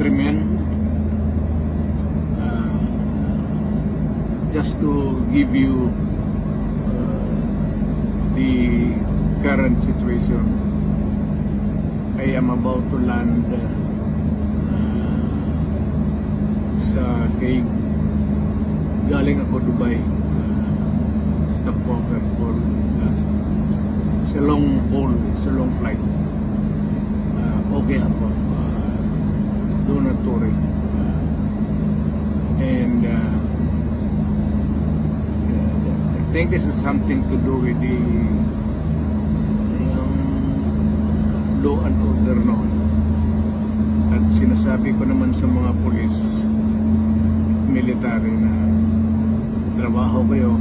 countrymen, just to give you the current situation. I am about to land sa Hague. Galing ako Dubai, stopover for it's a long haul, it's a long flight. Okay ako, do not worry. And I think this is something to do with the law and order noon. At sinasabi ko naman sa mga pulis, military na trabaho kayo,